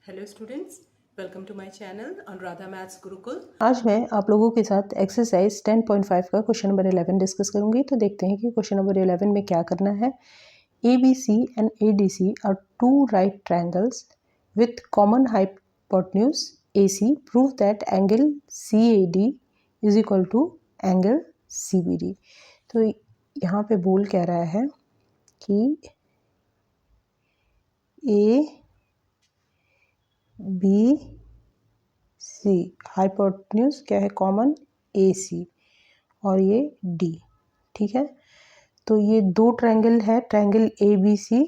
Hello students, welcome to my channel Anuradha maths Gurukul. आज मैं आप लोगों के साथ एक्सरसाइज 10.5 का क्वेश्चन नंबर 11 डिस्कस करूंगी। तो देखते हैं कि क्वेश्चन नंबर 11 में क्या करना है। ABC and ADC are two right triangles with common hypotenuse AC. Prove that angle CAD is equal to angle CBD. तो यहाँ पे बोल कह रहा है कि ABC हाइपोटेन्यूज क्या है, कॉमन AC, और ये D। ठीक है, तो ये दो ट्रायंगल है, ट्रायंगल ABC,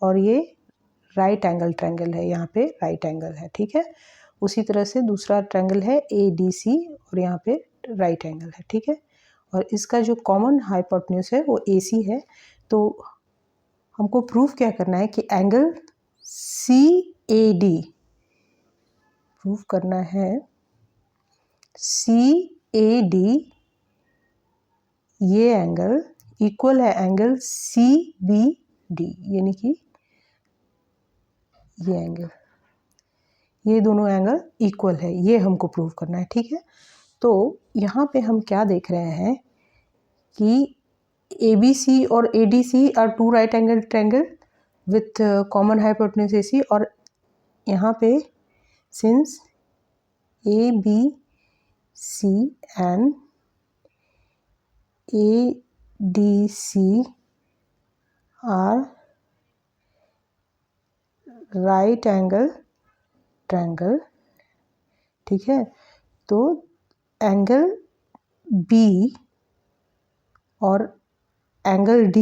और ये राइट एंगल ट्रायंगल है, यहाँ पे राइट एंगल है। ठीक है, उसी तरह से दूसरा ट्रायंगल है ADC और यहाँ पे राइट एंगल है। ठीक है, और इसका जो कॉमन हाइपोटेन्यूज है वो AC है। तो हमको प्रूफ क्या करना है कि एंगल CAD प्रूफ करना है, CAD ये एंगल इक्वल है एंगल CBD, यानी कि ये एंगल, ये दोनों एंगल इक्वल है, ये हमको प्रूव करना है। ठीक है, तो यहाँ पे हम क्या देख रहे हैं कि ABC और ADC are two right angle triangle with common hypotenuse AC, और यहाँ पे since ABC and ADC are right angle triangle. ठीक है, तो एंगल B और एंगल D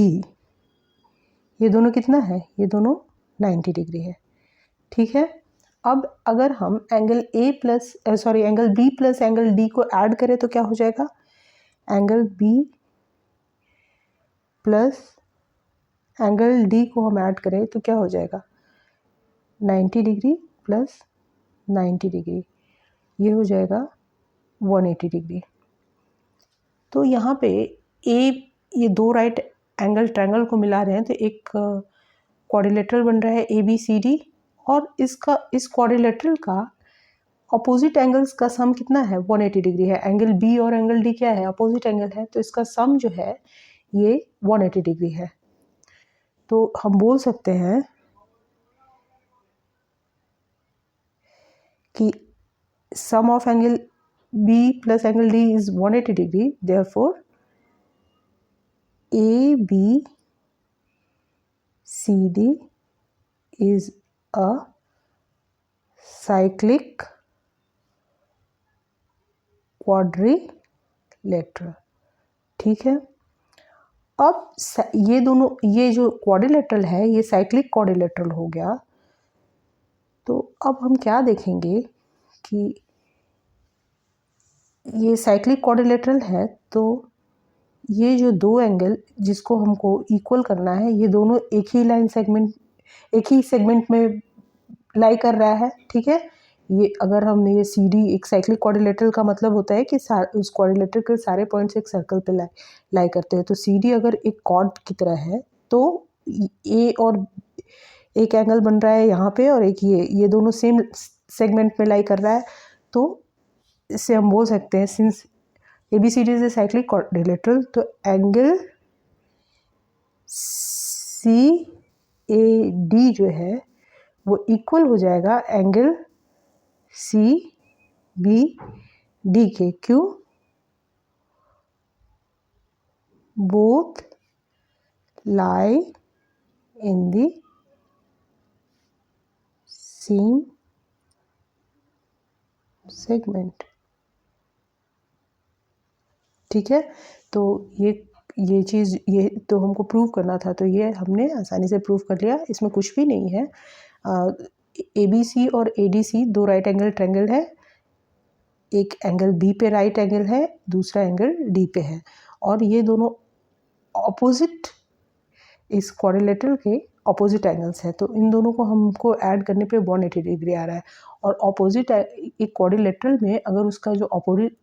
ये दोनों कितना है, ये दोनों 90 डिग्री है। ठीक है, अब अगर हम angle angle B plus angle D को ऐड करें तो क्या हो जाएगा, angle B plus angle D को हम ऐड करें तो क्या हो जाएगा, 90 डिग्री प्लस 90 डिग्री, ये हो जाएगा 180 डिग्री। तो यहाँ पे ये दो राइट एंगल ट्रायंगल को मिला रहे हैं तो एक क्वाड्रिलेटरल बन रहा है ABCD, और इस क्वाड्रिलेटरल का अपोजिट एंगल्स का सम कितना है, 180 डिग्री है। एंगल B और एंगल D क्या है, अपोजिट एंगल है, तो इसका सम जो है ये 180 डिग्री है। तो हम बोल सकते हैं कि sum of angle B plus angle D is 180 degree. Therefore, ABCD is a cyclic quadrilateral. ठीक है, अब ये दोनों, ये जो क्वाड्रिलेटरल है ये साइक्लिक क्वाड्रिलेटरल हो गया। तो अब हम क्या देखेंगे कि ये साइक्लिक क्वाड्रिलेटरल है, तो ये जो दो एंगल जिसको हमको इक्वल करना है, ये दोनों एक ही सेगमेंट में लाई कर रहा है। ठीक है, ये अगर हम ये CD एक साइक्लिक क्वाड्रिलेटरल का मतलब होता है कि उस क्वाड्रिलेटरल के सारे पॉइंट्स एक सर्कल पे लाई करते हैं। तो CD अगर एक कॉर्ड की तरह है तो A और एक एंगल बन रहा है यहाँ पे, और एक ये दोनों सेम सेगमेंट में लाई कर रहा है। तो इससे हम बोल सकते हैं since ABCD is a cyclic quadrilateral, तो एंगल CAD जो है वो इक्वल हो जाएगा एंगल CBD के। क्यों, both lie in the same segment. ठीक है, तो ये चीज़ ये तो हमको प्रूव करना था, तो ये हमने आसानी से प्रूव कर लिया। इसमें कुछ भी नहीं है। ABC और ADC दो राइट एंगल ट्रायंगल है, एक एंगल B पे राइट एंगल है, दूसरा एंगल D पे है, और ये दोनों ऑपोजिट, इस क्वाड्रिलेटरल के ऑपोजिट एंगल्स है। तो इन दोनों को हमको ऐड करने पे 180 डिग्री आ रहा है, और ऑपोजिट एक क्वाड्रिलेटरल में अगर उसका जो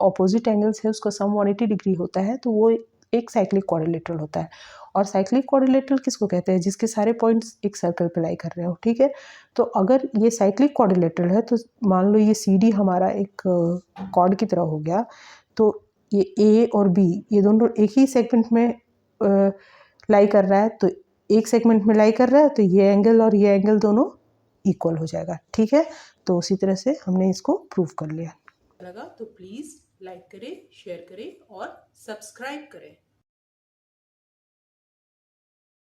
ऑपोजिट एंगल्स है उसका सम 180 डिग्री होता है तो वो एक साइक्लिक क्वाड्रिलेटरल होता है। और साइक्लिक क्वाड्रिलेटरल किसको कहते हैं, जिसके सारे पॉइंट्स एक सर्कल पे लाई कर रहे हो, ठीक है। तो अगर ये साइक्लिक क्वाड्रिलेटरल है तो मान लो ये सी डी हमारा एक कॉर्ड की तरह हो गया, तो ये ए और बी ये दोनों एक ही सेगमेंट में लाई कर रहा है, तो एक सेगमेंट में लाई कर रहा है तो ये एंगल और ये एंगल दोनों इक्वल हो जाएगा, ठीक है। तो उसी तरह से हमने इसको प्रूव कर लिया। लगा तो प्लीज़ लाइक करें, शेयर करें और सब्सक्राइब करें।